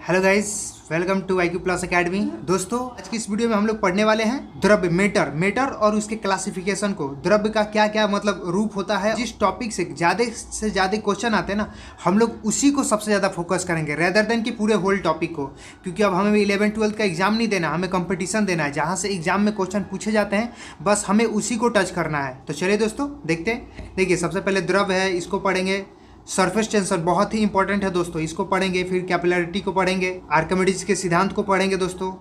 Hello guys, welcome to IQ plus academy. दोस्तों, आज की इस वीडियो में हम लोग पढ़ने वाले हैं द्रव्य मेटर और उसके क्लासिफिकेशन को। द्रव्य का क्या क्या मतलब रूप होता है। जिस टॉपिक से ज़्यादा क्वेश्चन आते हैं ना, हम लोग उसी को सबसे ज़्यादा फोकस करेंगे रेदर देन कि पूरे होल टॉपिक को। क्योंकि अब हमें 11th-12th का एग्जाम नहीं देना, हमें कंपटीशन देना है जहाँ से एग्जाम में क्वेश्चन पूछे जाते हैं, बस हमें उसी को टच करना है। तो चलिए दोस्तों देखते हैं। देखिए, सबसे पहले द्रव्य है, इसको पढ़ेंगे। सरफेस टेंशन बहुत ही इंपॉर्टेंट है दोस्तों, इसको पढ़ेंगे। फिर कैपिलरिटी को पढ़ेंगे, आर्किमिडीज के सिद्धांत को पढ़ेंगे दोस्तों।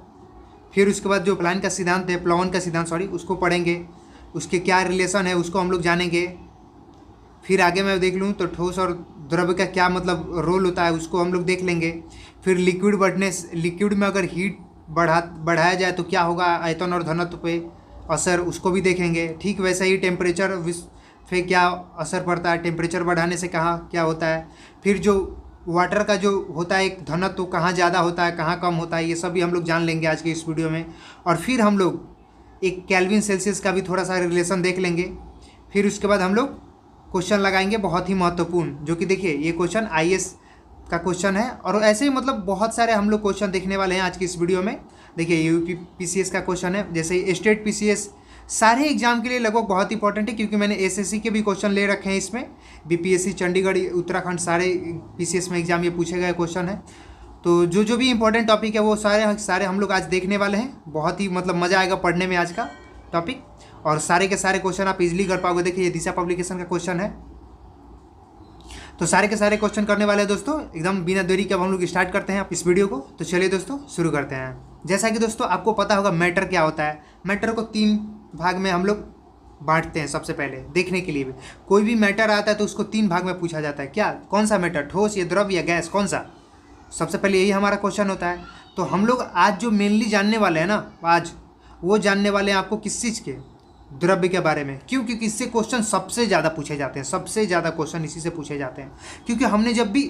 फिर उसके बाद जो प्लान का सिद्धांत है, प्लावन का सिद्धांत उसको पढ़ेंगे। उसके क्या रिलेशन है उसको हम लोग जानेंगे। फिर आगे मैं देख लूँ तो ठोस और द्रव्य का क्या मतलब रोल होता है उसको हम लोग देख लेंगे। फिर लिक्विड में अगर हीट बढ़ाया जाए तो क्या होगा, आयतन और घनत्व पे असर, उसको भी देखेंगे। ठीक वैसे ही टेम्परेचर पे क्या असर पड़ता है, टेम्परेचर बढ़ाने से कहाँ क्या होता है। फिर जो वाटर का जो होता है एक घनत्व, तो कहाँ ज़्यादा होता है कहाँ कम होता है, ये सब भी हम लोग जान लेंगे आज के इस वीडियो में। और फिर हम लोग एक केल्विन सेल्सियस का भी थोड़ा सा रिलेशन देख लेंगे। फिर उसके बाद हम लोग क्वेश्चन लगाएंगे बहुत ही महत्वपूर्ण, जो कि देखिए ये क्वेश्चन IAS का क्वेश्चन है। और ऐसे ही मतलब बहुत सारे हम लोग क्वेश्चन देखने वाले हैं आज की इस वीडियो में। देखिए UP PCS का क्वेश्चन है, जैसे स्टेट PCS सारे एग्जाम के लिए लगभग बहुत इंपॉर्टेंट है, क्योंकि मैंने SSC के भी क्वेश्चन ले रखे हैं इसमें। BPSC चंडीगढ़ उत्तराखंड सारे PCS में एग्जाम ये पूछे गए क्वेश्चन है। तो जो भी इंपॉर्टेंट टॉपिक है वो सारे हम लोग आज देखने वाले हैं। बहुत ही मतलब मज़ा आएगा पढ़ने में आज का टॉपिक, और सारे के सारे क्वेश्चन आप इजीली कर पाओगे। देखिए ये दिशा पब्लिकेशन का क्वेश्चन है, तो सारे के सारे क्वेश्चन करने वाले हैं दोस्तों। एकदम बिना देरी के अब हम लोग स्टार्ट करते हैं इस वीडियो को। तो चलिए दोस्तों शुरू करते हैं। जैसा कि दोस्तों आपको पता होगा मैटर क्या होता है। मैटर को 3 भाग में हम लोग बांटते हैं। सबसे पहले देखने के लिए भी कोई भी मैटर आता है तो उसको 3 भाग में पूछा जाता है। क्या, कौन सा मैटर, ठोस या द्रव या गैस, कौन सा। सबसे पहले यही हमारा क्वेश्चन होता है। तो हम लोग आज जो मेनली जानने वाले हैं ना, आज वो जानने वाले हैं आपको किस चीज़ के, द्रव्य के बारे में। क्यों? क्योंकि इससे क्वेश्चन सबसे ज़्यादा पूछे जाते हैं, सबसे ज़्यादा क्वेश्चन इसी से पूछे जाते हैं। क्योंकि हमने जब भी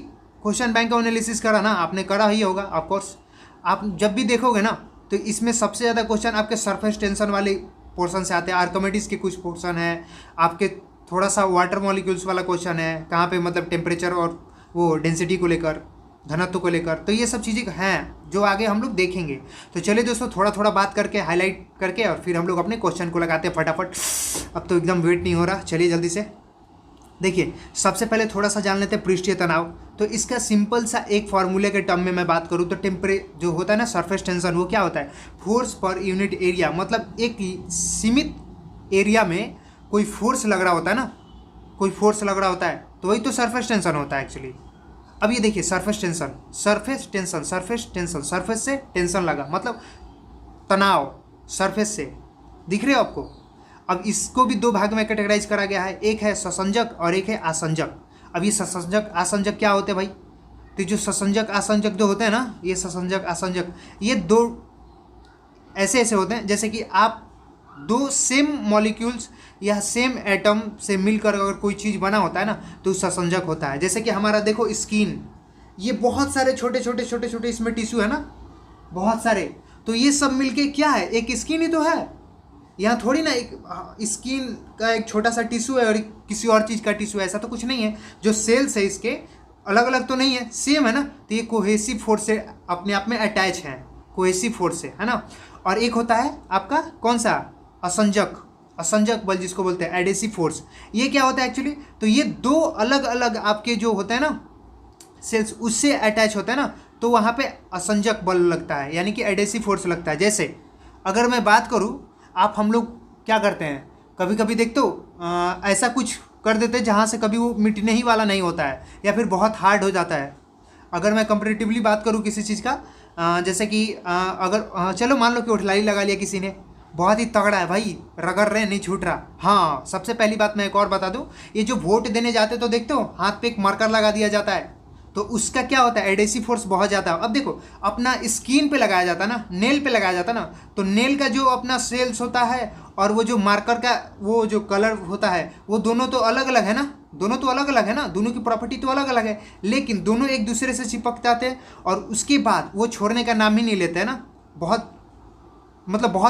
क्वेश्चन बैंक का एनालिसिस करा ना, आपने करा ही होगा ऑफकोर्स, आप जब भी देखोगे ना तो इसमें सबसे ज़्यादा क्वेश्चन आपके सरफेस टेंशन वाले पोर्शन से आते हैं। आर्किमिडीज के कुछ पोर्शन है, आपके थोड़ा सा वाटर मॉलिक्यूल्स वाला क्वेश्चन है, कहाँ पे मतलब टेम्परेचर और वो डेंसिटी को लेकर, घनत्व को लेकर। तो ये सब चीज़ें हैं जो आगे हम लोग देखेंगे। तो चलिए दोस्तों थोड़ा थोड़ा बात करके, हाईलाइट करके, और फिर हम लोग अपने क्वेश्चन को लगाते हैं फटाफट। अब तो एकदम वेट नहीं हो रहा, चलिए जल्दी से। देखिए सबसे पहले थोड़ा सा जान लेते हैं पृष्ठीय तनाव। तो इसका सिंपल सा एक फार्मूले के टर्म में मैं बात करूँ तो जो होता है ना सरफेस टेंशन, वो क्या होता है, फोर्स पर यूनिट एरिया। मतलब एक सीमित एरिया में कोई फोर्स लग रहा होता है ना, कोई फोर्स लग रहा होता है, तो वही तो सरफेस टेंशन होता है एक्चुअली। अब ये देखिए सरफेस टेंशन, सरफेस से टेंशन लगा मतलब तनाव सरफेस से, दिख रहे हो आपको। अब इसको भी 2 भाग में कैटेगराइज करा गया है, एक है ससंजक और एक है आसंजक। अब ये ससंजक आसंजक क्या होते हैं भाई, तो जो ससंजक आसंजक जो होते हैं ना, ये ससंजक आसंजक, ये 2 ऐसे होते हैं जैसे कि आप 2 सेम मॉलिक्यूल्स या सेम एटम से मिलकर अगर कोई चीज़ बना होता है ना, तो ससंजक होता है। जैसे कि हमारा देखो स्किन, ये बहुत सारे छोटे छोटे इसमें टिश्यू है ना, बहुत सारे, तो ये सब मिलके क्या है, एक स्किन ही तो है। यहाँ थोड़ी ना एक स्किन का एक छोटा सा टिश्यू है और किसी और चीज़ का टिश्यू है, ऐसा तो कुछ नहीं है। जो सेल्स है इसके अलग अलग तो नहीं है, सेम है ना। तो ये कोहेसिव फोर्स से अपने आप में अटैच है, कोहेसिव फोर्स से, है ना। और एक होता है आपका कौन सा, असंजक बल जिसको बोलते हैं, एडेसिव फोर्स। ये क्या होता है एक्चुअली, तो ये 2 अलग अलग आपके जो होते हैं ना सेल्स, उससे अटैच होता है ना, तो वहाँ पे असंजक बल लगता है, यानी कि एडेसिव फोर्स लगता है। जैसे अगर मैं बात करूँ, आप हम लोग क्या करते हैं, कभी कभी देखते हो ऐसा कुछ कर देते हैं जहाँ से कभी वो मिटने ही वाला नहीं होता है, या फिर बहुत हार्ड हो जाता है। अगर मैं कंपैरेटिवली बात करूँ किसी चीज़ का, जैसे कि अगर चलो मान लो कि उठलाई लगा लिया किसी ने, बहुत ही तगड़ा है भाई, रगड़ रहे नहीं छूट रहा। हाँ, सबसे पहली बात मैं एक और बता दूँ, ये जो वोट देने जाते तो देखते हो हाथ पे एक मार्कर लगा दिया जाता है, तो उसका क्या होता है, एडेसिव फोर्स बहुत ज़्यादा। अब देखो अपना स्किन पे लगाया जाता है ना, नेल पे लगाया जाता है ना, तो नेल का जो अपना सेल्स होता है और वो जो मार्कर का वो जो कलर होता है, वो दोनों तो अलग अलग है ना, दोनों की प्रॉपर्टी तो अलग अलग है, लेकिन दोनों एक दूसरे से चिपक जाते हैं और उसके बाद वो छोड़ने का नाम ही नहीं लेते हैं ना। बहुत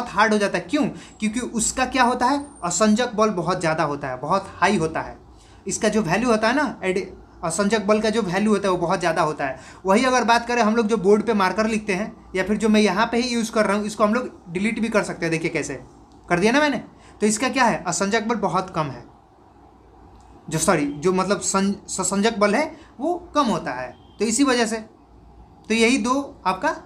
हार्ड हो जाता है। क्यों? क्योंकि उसका क्या होता है, असंजक बल बहुत ज़्यादा होता है, बहुत हाई होता है। इसका जो वैल्यू होता है ना असंजक बल का जो वैल्यू होता है वो बहुत ज़्यादा होता है। वही अगर बात करें हम लोग जो बोर्ड पे मार्कर लिखते हैं या फिर जो मैं यहाँ पे ही यूज़ कर रहा हूँ, इसको हम लोग डिलीट भी कर सकते हैं। देखिए कैसे कर दिया ना मैंने। तो इसका क्या है, असंजक बल बहुत कम है, जो मतलब ससंजक बल है वो कम होता है। तो इसी वजह से तो यही दो आपका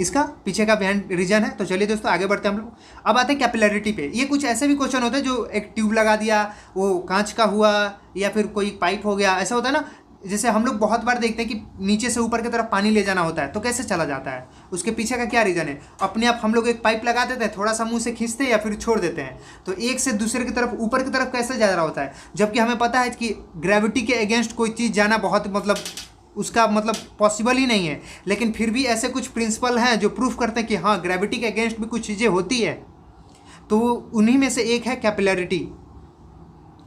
इसका पीछे का बिहाइंड रीजन है। तो चलिए दोस्तों आगे बढ़ते हैं हम लोग। अब आते हैं कैपिलरिटी पे। ये कुछ ऐसे भी क्वेश्चन होते हैं जो एक ट्यूब लगा दिया, वो कांच का हुआ या फिर कोई पाइप हो गया, ऐसा होता है ना। जैसे हम लोग बहुत बार देखते हैं कि नीचे से ऊपर की तरफ पानी ले जाना होता है, तो कैसे चला जाता है, उसके पीछे का क्या रीज़न है। अपने आप हम लोग एक पाइप लगा देते हैं, थोड़ा सा मुंह से खींचते हैं या फिर छोड़ देते हैं, तो एक से दूसरे की तरफ ऊपर की तरफ कैसे जा रहा होता है। जबकि हमें पता है कि ग्रेविटी के अगेंस्ट कोई चीज़ जाना बहुत मतलब उसका मतलब पॉसिबल ही नहीं है। लेकिन फिर भी ऐसे कुछ प्रिंसिपल हैं जो प्रूफ करते हैं कि हाँ ग्रेविटी के अगेंस्ट भी कुछ चीज़ें होती है। तो उन्हीं में से एक है कैपिलरिटी।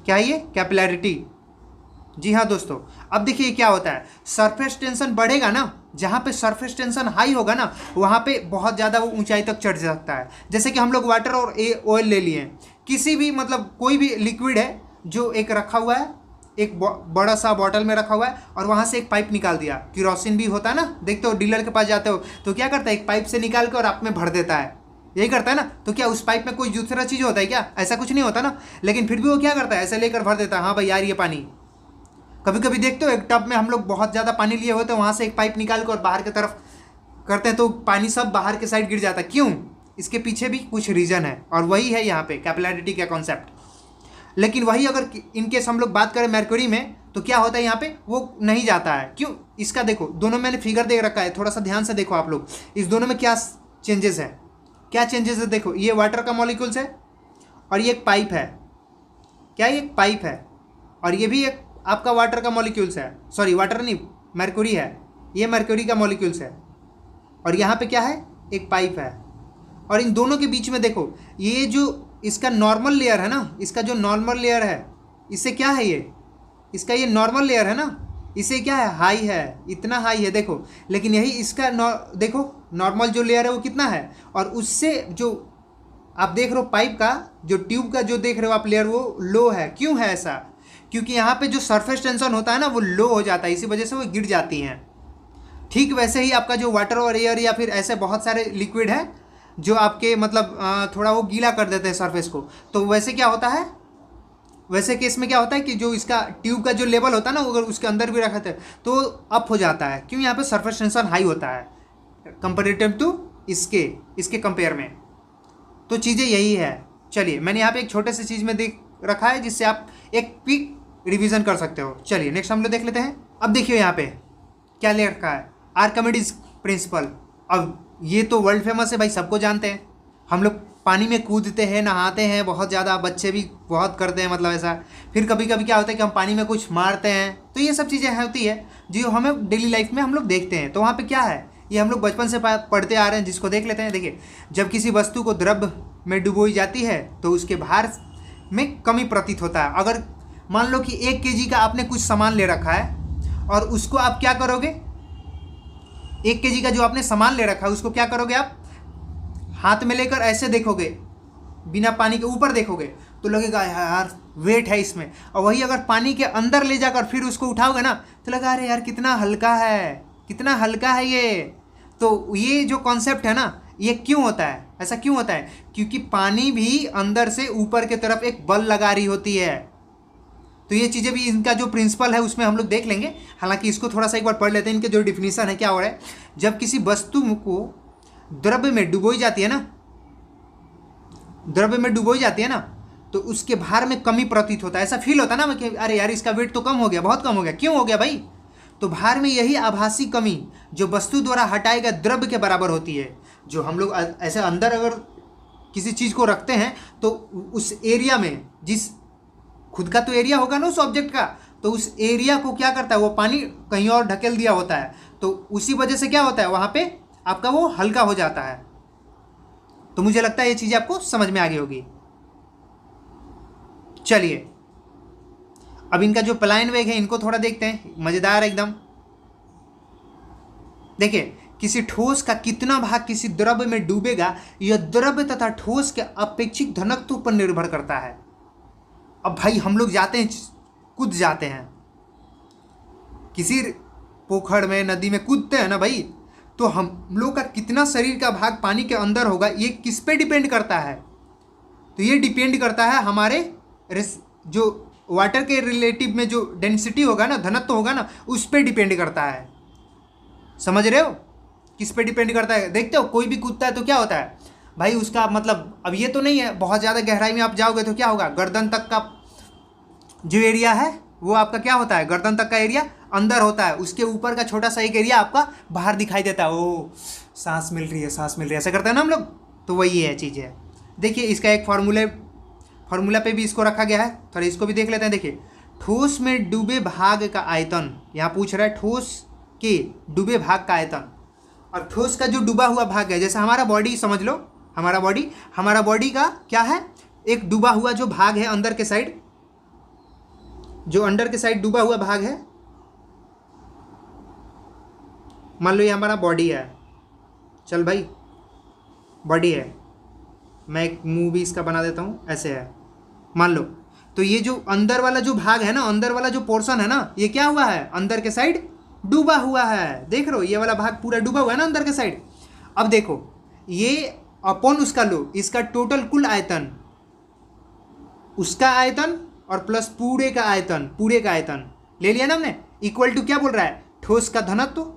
क्या है ये, कैपिलरिटी। जी हाँ दोस्तों, अब देखिए क्या होता है, सरफेस टेंशन बढ़ेगा ना, जहाँ पे सरफेस टेंशन हाई होगा ना वहाँ पे बहुत ज़्यादा वो ऊंचाई तक चढ़ सकता है। जैसे कि हम लोग वाटर और ऑयल ले लिए, किसी भी मतलब कोई भी लिक्विड है जो एक रखा हुआ है, एक बड़ा सा बॉटल में रखा हुआ है और वहाँ से एक पाइप निकाल दिया। केरोसिन भी होता है ना, देखते हो डीलर के पास जाते हो तो क्या करता है, एक पाइप से निकाल के और आप में भर देता है, यही करता है ना। तो क्या उस पाइप में कोई दूसरा चीज़ होता है क्या, ऐसा कुछ नहीं होता ना। लेकिन फिर भी वो क्या करता है, ऐसे लेकर भर देता है, हाँ भाई यार ये पानी। कभी कभी देखते हो एक टब में हम लोग बहुत ज़्यादा पानी लिए होते हैं, वहाँ से एक पाइप निकाल कर और बाहर की तरफ करते हैं तो पानी सब बाहर के साइड गिर जाता है। क्यों, इसके पीछे भी कुछ रीज़न है और वही है यहाँ पे कैपिलरिटी का कॉन्सेप्ट। लेकिन वही अगर इनकेस हम लोग बात करें मरकरी में तो क्या होता है यहाँ पे, वो नहीं जाता है। क्यों, इसका देखो दोनों मैंने फिगर दे रखा है, थोड़ा सा ध्यान से देखो आप लोग, इस दोनों में क्या चेंजेस है, क्या चेंजेस है। देखो ये वाटर का मॉलिक्यूल्स है और ये एक पाइप है, क्या ये एक पाइप है, और ये भी एक आपका वाटर का मॉलिक्यूल्स है, सॉरी वाटर नहीं मरकरी है, ये मरकरी का मॉलिक्यूल्स है और यहाँ पे क्या है, एक पाइप है। और इन दोनों के बीच में देखो ये जो इसका नॉर्मल लेयर है ना, इसका जो नॉर्मल लेयर है इससे क्या है, ये इसका ये नॉर्मल लेयर है ना, इससे क्या है, हाई है, इतना हाई है देखो। लेकिन यही इसका देखो नॉर्मल जो लेयर है वो कितना है, और उससे जो आप देख रहे हो पाइप का जो ट्यूब का जो देख रहे हो आप लेयर वो लो है। क्यों है ऐसा, क्योंकि यहाँ पे जो सरफेस टेंशन होता है ना वो लो हो जाता है, इसी वजह से वो गिर जाती हैं। ठीक वैसे ही आपका जो वाटर और एयर या फिर ऐसे बहुत सारे लिक्विड है जो आपके मतलब थोड़ा वो गीला कर देते हैं सरफेस को, तो वैसे क्या होता है, वैसे केस में क्या होता है कि जो इसका ट्यूब का जो लेवल होता है ना अगर उसके अंदर भी रखा था तो अप हो जाता है। क्यों, यहाँ पे सरफेस टेंशन हाई होता है कंपेरेटिव टू इसके कंपेयर में। तो चीज़ें यही है। चलिए मैंने यहाँ पे एक छोटे से चीज़ में देख रखा है जिससे आप एक क्विक रिवीजन कर सकते हो। चलिए नेक्स्ट हम लोग देख लेते हैं। अब देखिए यहाँ पे क्या ले रखा है, आर्किमिडीज प्रिंसिपल। अब ये तो वर्ल्ड फेमस है भाई, सबको जानते हैं। हम लोग पानी में कूदते हैं, नहाते हैं बहुत ज़्यादा, बच्चे भी बहुत करते हैं मतलब ऐसा। फिर कभी कभी क्या होता है कि हम पानी में कुछ मारते हैं, तो ये सब चीज़ें होती है जो हमें डेली लाइफ में हम लोग देखते हैं। तो वहाँ पे क्या है, ये हम लोग बचपन से पढ़ते आ रहे हैं, जिसको देख लेते हैं। देखिए जब किसी वस्तु को द्रव्य में डुबोई जाती है तो उसके भार में कमी प्रतीत होता है। अगर मान लो कि 1 kg का आपने कुछ सामान ले रखा है और उसको आप क्या करोगे, 1 kg का जो आपने सामान ले रखा है उसको क्या करोगे, आप हाथ में लेकर ऐसे देखोगे, बिना पानी के ऊपर देखोगे तो लगेगा यार वेट है इसमें। और वही अगर पानी के अंदर ले जाकर फिर उसको उठाओगे ना तो लगा अरे यार कितना हल्का है, कितना हल्का है ये। तो ये जो कॉन्सेप्ट है ना, ये क्यों होता है, ऐसा क्यों होता है, क्योंकि पानी भी अंदर से ऊपर की तरफ एक बल लगा रही होती है। तो ये चीज़ें भी इनका जो प्रिंसिपल है उसमें हम लोग देख लेंगे। हालांकि इसको थोड़ा सा एक बार पढ़ लेते हैं। इनके जो डिफिनीशन है क्या हो रहा है, जब किसी वस्तु को द्रव्य में डुबोई जाती है ना, द्रव्य में डुबोई जाती है ना तो उसके भार में कमी प्रतीत होता है। ऐसा फील होता है ना कि अरे यार इसका वेट तो कम हो गया, बहुत कम हो गया। क्यों हो गया भाई, तो भार में यही आभासी कमी जो वस्तु द्वारा हटाए गए द्रव्य के बराबर होती है। जो हम लोग ऐसे अंदर अगर किसी चीज़ को रखते हैं तो उस एरिया में, जिस खुद का तो एरिया होगा ना उस ऑब्जेक्ट का, तो उस एरिया को क्या करता है, वो पानी कहीं और ढकेल दिया होता है। तो उसी वजह से क्या होता है, वहाँ पे आपका वो हल्का हो जाता है। तो मुझे लगता है ये चीज़ आपको समझ में आ गई होगी। चलिए अब इनका जो पलायन वेग है इनको थोड़ा देखते हैं, मज़ेदार एकदम। देखिए किसी ठोस का कितना भाग किसी द्रव्य में डूबेगा यह द्रव्य तथा ठोस के अपेक्षित घनत्व पर निर्भर करता है। अब भाई हम लोग जाते हैं, कूद जाते हैं, किसी पोखर में, नदी में कूदते हैं ना भाई, तो हम लोग का कितना शरीर का भाग पानी के अंदर होगा, ये किस पे डिपेंड करता है? तो ये डिपेंड करता है हमारे जो वाटर के रिलेटिव में जो डेंसिटी होगा ना, घनत्व होगा ना, उस पर डिपेंड करता है। समझ रहे हो? किस पे डिपेंड करता है? देखते हो कोई भी कूदता है तो क्या होता है भाई, उसका मतलब अब ये तो नहीं है बहुत ज़्यादा गहराई में आप जाओगे तो क्या होगा, गर्दन तक का जो एरिया है वो आपका क्या होता है, गर्दन तक का एरिया अंदर होता है, उसके ऊपर का छोटा सा एक एरिया आपका बाहर दिखाई देता है। ओ सांस मिल रही है, सांस मिल रही है, ऐसा करते हैं ना हम लोग। तो वही है चीज़ है। देखिए इसका एक फार्मूला पे भी इसको रखा गया है, थोड़ा इसको भी देख लेते हैं। देखिए ठोस में डूबे भाग का आयतन, यहाँ पूछ रहा है ठोस के डूबे भाग का आयतन। और ठोस का जो डूबा हुआ भाग है, जैसे हमारा बॉडी समझ लो, हमारा बॉडी का क्या है, एक डूबा हुआ जो भाग है अंदर के साइड, जो अंदर के साइड डूबा हुआ भाग है, मान लो ये हमारा बॉडी है, चल भाई बॉडी है, मैं एक मुंह भी इसका बना देता हूँ, ऐसे है मान लो। तो ये जो अंदर वाला जो भाग है ना, अंदर वाला जो पोर्शन है ना, ये क्या हुआ है, अंदर के साइड डूबा हुआ है। देख रहे हो ये वाला भाग पूरा डूबा हुआ है ना अंदर के साइड। अब देखो ये अपॉन उसका लो, इसका टोटल कुल आयतन, उसका आयतन और प्लस पूरे का आयतन ले लिया ना हमने, इक्वल टू क्या बोल रहा है, ठोस का घनत्व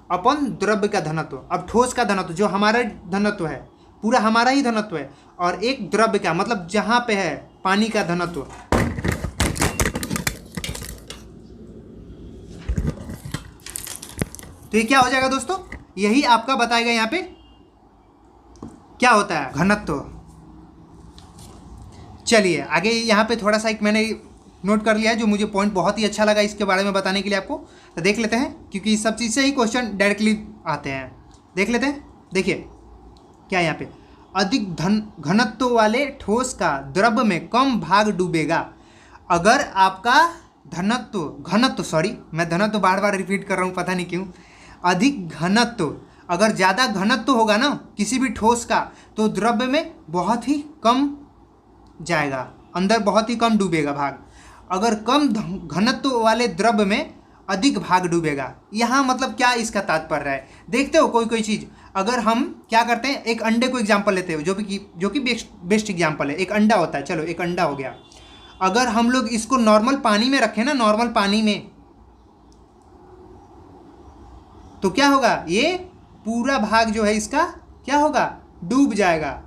अपन द्रव्य का घनत्व। अब ठोस का घनत्व जो हमारा घनत्व है, पूरा हमारा ही घनत्व है, और एक द्रव्य का मतलब जहां पे है पानी का घनत्व, तो ये क्या हो जाएगा दोस्तों, यही आपका बताएगा यहाँ पे क्या होता है, घनत्व। चलिए आगे यहाँ पे थोड़ा सा एक मैंने नोट कर लिया है जो मुझे पॉइंट बहुत ही अच्छा लगा इसके बारे में बताने के लिए आपको, तो देख लेते हैं, क्योंकि इस सब चीज़ से ही क्वेश्चन डायरेक्टली आते हैं। देख लेते हैं। देखिए क्या यहाँ पे, अधिक घनत्व वाले ठोस का द्रव्य में कम भाग डूबेगा। अगर आपका मैं घनत्व बार बार रिपीट कर रहा हूँ, पता नहीं क्यों। अधिक घनत्व, अगर ज़्यादा घनत्व होगा ना किसी भी ठोस का, तो द्रव्य में बहुत ही कम जाएगा, अंदर बहुत ही कम डूबेगा भाग। अगर कम घनत्व वाले द्रव्य में अधिक भाग डूबेगा। यहाँ मतलब क्या इसका तात्पर्य है, देखते हो कोई चीज़, अगर हम क्या करते हैं, एक अंडे को एग्जांपल लेते हो, जो कि बेस्ट एग्जांपल है। एक अंडा होता है, चलो एक अंडा हो गया। अगर हम लोग इसको नॉर्मल पानी में रखें ना, नॉर्मल पानी में, तो क्या होगा, ये पूरा भाग जो है इसका क्या होगा, डूब जाएगा।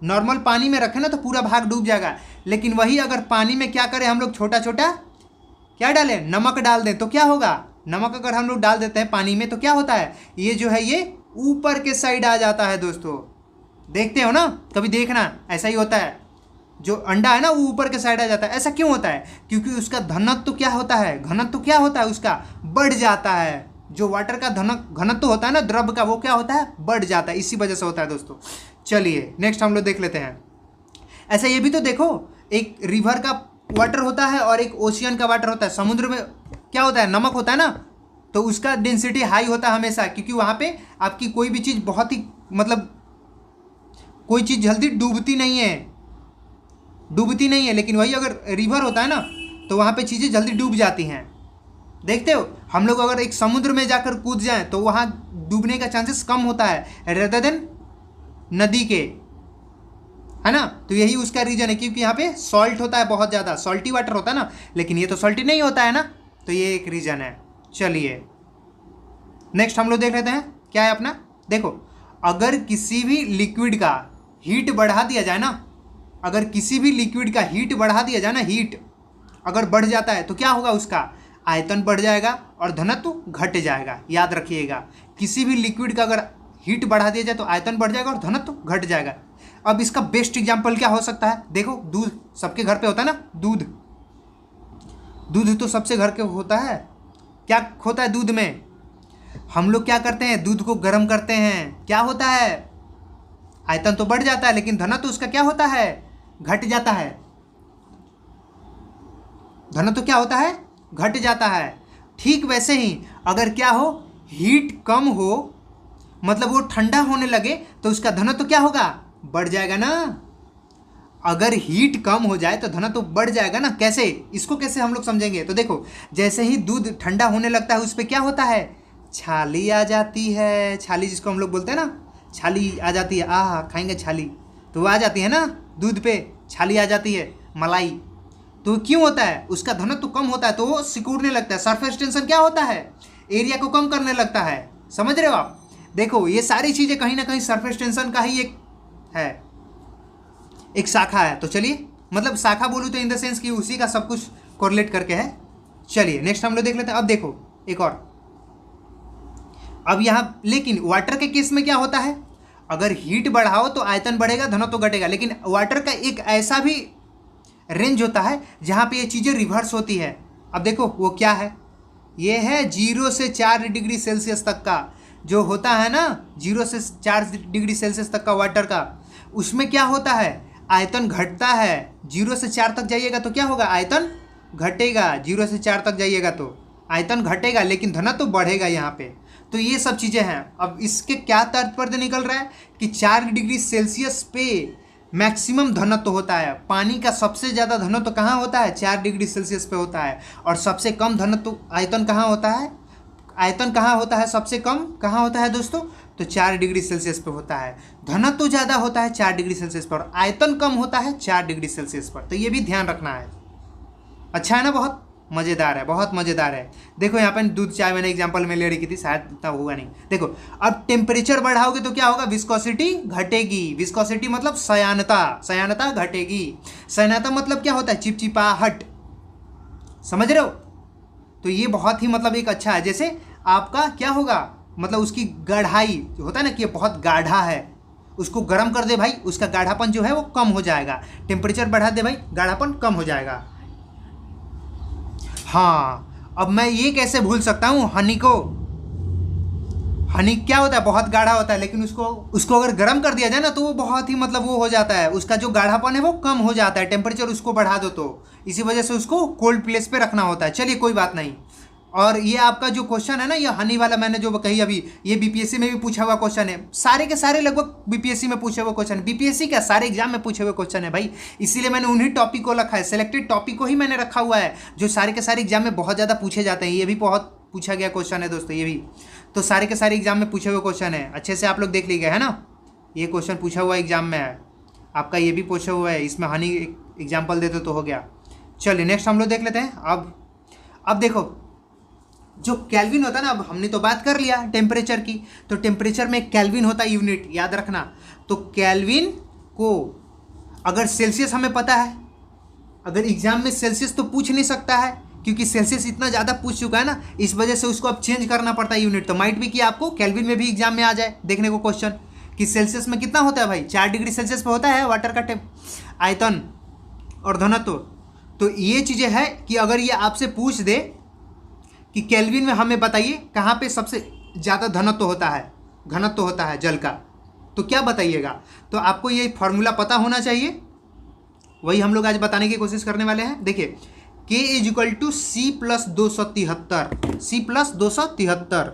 नॉर्मल पानी में रखें ना तो पूरा भाग डूब जाएगा। लेकिन वही अगर पानी में क्या करें हम लोग, छोटा छोटा क्या डालें, नमक डाल दें, तो क्या होगा, नमक अगर हम लोग डाल देते हैं पानी में तो क्या होता है, ये जो है ये ऊपर के साइड आ जाता है। दोस्तों देखते हो ना, कभी देखना ऐसा ही होता है, जो अंडा है ना वो ऊपर के साइड आ जाता है। ऐसा क्यों होता है, क्योंकि उसका घनत्व क्या होता है, घनत्व क्या होता है उसका, बढ़ जाता है। जो वाटर का घनत्व होता है ना द्रव्य का, वो क्या होता है, बढ़ जाता है, इसी वजह से होता है दोस्तों। चलिए नेक्स्ट हम लोग देख लेते हैं। ऐसा ये भी तो देखो, एक रिवर का वाटर होता है और एक ओशियन का वाटर होता है। समुद्र में क्या होता है, नमक होता है ना, तो उसका डेंसिटी हाई होता है हमेशा, क्योंकि वहाँ पे आपकी कोई भी चीज़ बहुत ही मतलब कोई चीज़ जल्दी डूबती नहीं है। लेकिन वही अगर रिवर होता है ना तो वहाँ पे चीज़ें जल्दी डूब जाती हैं। देखते हो हम लोग अगर एक समुद्र में जाकर कूद जाएं तो वहाँ डूबने का चांसेस कम होता है रेदर देन नदी के, है ना। तो यही उसका रीजन है, क्योंकि यहाँ पे सॉल्ट होता है, बहुत ज़्यादा सॉल्टी वाटर होता है ना, लेकिन ये तो सॉल्टी नहीं होता है ना, तो ये एक रीजन है। चलिए नेक्स्ट हम लोग देख लेते हैं क्या है अपना। देखो अगर किसी भी लिक्विड का हीट बढ़ा दिया जाए ना, अगर किसी भी लिक्विड का हीट बढ़ा दिया जाए ना, हीट अगर बढ़ जाता है तो क्या होगा, उसका आयतन बढ़ जाएगा और घनत्व घट जाएगा। याद रखिएगा, किसी भी लिक्विड का अगर हीट बढ़ा दिया जाए तो आयतन बढ़ जाएगा और घनत्व घट जाएगा। अब इसका बेस्ट एग्जांपल क्या हो सकता है, देखो दूध सबके घर पे होता है ना, दूध तो सबसे घर के होता है। क्या होता है दूध में, हम लोग क्या करते हैं, दूध को गर्म करते हैं, क्या होता है, आयतन तो बढ़ जाता है, लेकिन घनत्व उसका क्या होता है, घट जाता है। घनत्व क्या होता है, घट जाता है। ठीक वैसे ही अगर क्या हो, हीट कम हो, मतलब वो ठंडा होने लगे, तो उसका घनत्व क्या होगा, बढ़ जाएगा ना। अगर हीट कम हो जाए तो घनत्व बढ़ जाएगा ना। कैसे, इसको कैसे हम लोग समझेंगे? तो देखो, जैसे ही दूध ठंडा होने लगता है उस पर क्या होता है, छाली आ जाती है। छाली जिसको हम लोग बोलते हैं ना, छाली आ जाती है। आह, खाएंगे छाली, तो वो आ जाती है ना, दूध पे छाली आ जाती है, मलाई। तो क्यों होता है, उसका घनत्व तो कम होता है तो वो सिकुड़ने लगता है। सरफेस टेंशन क्या होता है, एरिया को कम करने लगता है। समझ रहे हो आप? देखो, ये सारी चीज़ें कहीं ना कहीं सरफेस टेंशन का ही एक है, एक शाखा है। तो चलिए, मतलब शाखा बोलूँ तो इन द सेंस कि उसी का सब कुछ कोरिलेट करके है। चलिए नेक्स्ट हम लोग देख लेते हैं। अब देखो एक और, अब यहाँ लेकिन वाटर के केस में क्या होता है, अगर हीट बढ़ाओ तो आयतन बढ़ेगा, घनत्व तो घटेगा। लेकिन वाटर का एक ऐसा भी रेंज होता है जहाँ पे ये चीज़ें रिवर्स होती है। अब देखो वो क्या है, ये है 0 से 4 डिग्री सेल्सियस तक का जो होता है ना, 0 से 4 डिग्री सेल्सियस तक का वाटर का, उसमें क्या होता है, आयतन घटता है। 0 से 4 तक जाइएगा तो क्या होगा, आयतन घटेगा। 0 से 4 तक जाइएगा तो आयतन घटेगा, लेकिन घनत्व तो बढ़ेगा यहाँ पे। तो ये सब चीज़ें हैं। अब इसके क्या तात्पर्य निकल रहा है कि 4 डिग्री सेल्सियस पे मैक्सिमम घनत्व होता है। पानी का सबसे ज़्यादा घनत्व कहाँ होता है, 4 डिग्री सेल्सियस पे होता है। और सबसे कम घनत्व आयतन कहाँ होता है, आयतन कहाँ होता है, सबसे कम कहाँ होता है दोस्तों, तो 4 डिग्री सेल्सियस पे होता है। घनत्व तो ज़्यादा होता है 4 डिग्री सेल्सियस पर, आयतन कम होता है 4 डिग्री सेल्सियस पर। तो ये भी ध्यान रखना है। अच्छा है ना, बहुत मज़ेदार है, बहुत मज़ेदार है। देखो यहाँ पर दूध चाय मैंने एग्जांपल में ले रखी थी, शायद इतना हुआ नहीं। देखो अब टेम्परेचर बढ़ाओगे तो क्या होगा, विस्कोसिटी घटेगी। विस्कोसिटी मतलब सयानता, सयानता घटेगी। सयानता मतलब क्या होता है, चिपचिपाहट। समझ रहे हो? तो ये बहुत ही मतलब एक अच्छा है। जैसे आपका क्या होगा, मतलब उसकी गाढ़ाई जो होता है ना कि ये बहुत गाढ़ा है, उसको गर्म कर दे भाई, उसका गाढ़ापन जो है वो कम हो जाएगा। टेम्परेचर बढ़ा दे भाई, गाढ़ापन कम हो जाएगा। हाँ, अब मैं ये कैसे भूल सकता हूँ हनी को। हनी क्या होता है, बहुत गाढ़ा होता है, लेकिन उसको अगर गर्म कर दिया जाए ना तो वो बहुत ही मतलब वो हो जाता है, उसका जो गाढ़ापन है वो कम हो जाता है। टेम्परेचर उसको बढ़ा दो तो इसी वजह से उसको कोल्ड प्लेस पे रखना होता है। चलिए कोई बात नहीं। और ये आपका जो क्वेश्चन है ना, ये हनी वाला मैंने जो कही अभी, ये बीपीएससी में भी पूछा हुआ क्वेश्चन है। सारे के सारे लगभग बीपीएससी में पूछे हुए क्वेश्चन, बीपीएससी का सारे एग्जाम में पूछे हुए क्वेश्चन है भाई। इसीलिए मैंने उन्हीं टॉपिक को रखा है, सिलेक्टेड टॉपिक को ही मैंने रखा हुआ है, जो सारे के सारे एग्जाम में बहुत ज़्यादा पूछे जाते हैं। ये भी बहुत पूछा गया क्वेश्चन है दोस्तों, ये भी तो सारे के सारे एग्जाम में पूछे हुए क्वेश्चन है। अच्छे से आप लोग देख लीजिए, है ना, ये क्वेश्चन पूछा हुआ एग्जाम में है आपका, ये भी पूछा हुआ है। इसमें हनी एग्जाम्पल देते तो हो गया। चलिए नेक्स्ट हम लोग देख लेते हैं। अब देखो जो केल्विन होता है ना, अब हमने तो बात कर लिया टेम्परेचर की, तो टेम्परेचर में केल्विन होता है यूनिट, याद रखना। तो केल्विन को अगर सेल्सियस हमें पता है, अगर एग्जाम में सेल्सियस तो पूछ नहीं सकता है, क्योंकि सेल्सियस इतना ज़्यादा पूछ चुका है ना, इस वजह से उसको अब चेंज करना पड़ता है यूनिट। तो माइट भी कि आपको केल्विन में भी एग्जाम में आ जाए देखने को क्वेश्चन कि सेल्सियस में कितना होता है भाई, 4 डिग्री सेल्सियस पे होता है वाटर का आयतन और घनत्व। तो ये चीज़ें है कि अगर ये आपसे पूछ दे कि केल्विन में हमें बताइए कहाँ पे सबसे ज़्यादा घनत्व होता है जल का, तो क्या बताइएगा। तो आपको ये फार्मूला पता होना चाहिए, वही हम लोग आज बताने की कोशिश करने वाले हैं। देखिए K = C+273, C+273।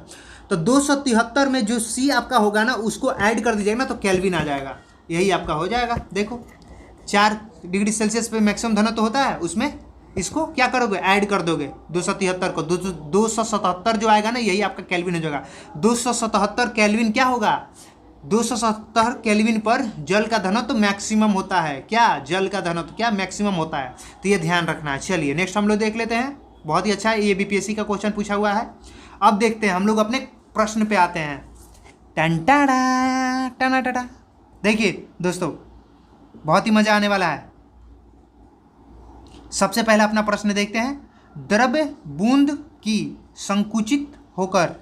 तो 273 में जो C आपका होगा ना, उसको ऐड कर दीजिएगा ना तो केल्विन आ जाएगा, यही आपका हो जाएगा। देखो 4 डिग्री सेल्सियस पे मैक्सिमम घनत्व होता है, उसमें इसको क्या करोगे, ऐड कर दोगे 273 को, 277 जो आएगा ना, यही आपका केल्विन हो जाएगा। 277 केल्विन क्या होगा, 277 केल्विन पर जल का घनत्व मैक्सिमम होता है। क्या, जल का घनत्व क्या मैक्सिमम होता है, तो ये ध्यान रखना है। चलिए नेक्स्ट हम लोग देख लेते हैं, बहुत ही अच्छा है, ये बीपीएससी का क्वेश्चन पूछा हुआ है। अब देखते हैं हम लोग अपने प्रश्न पे आते हैं। टन टाटा। देखिए दोस्तों बहुत ही मजा आने वाला है। सबसे पहला अपना प्रश्न देखते हैं। द्रव्य बूंद की संकुचित होकर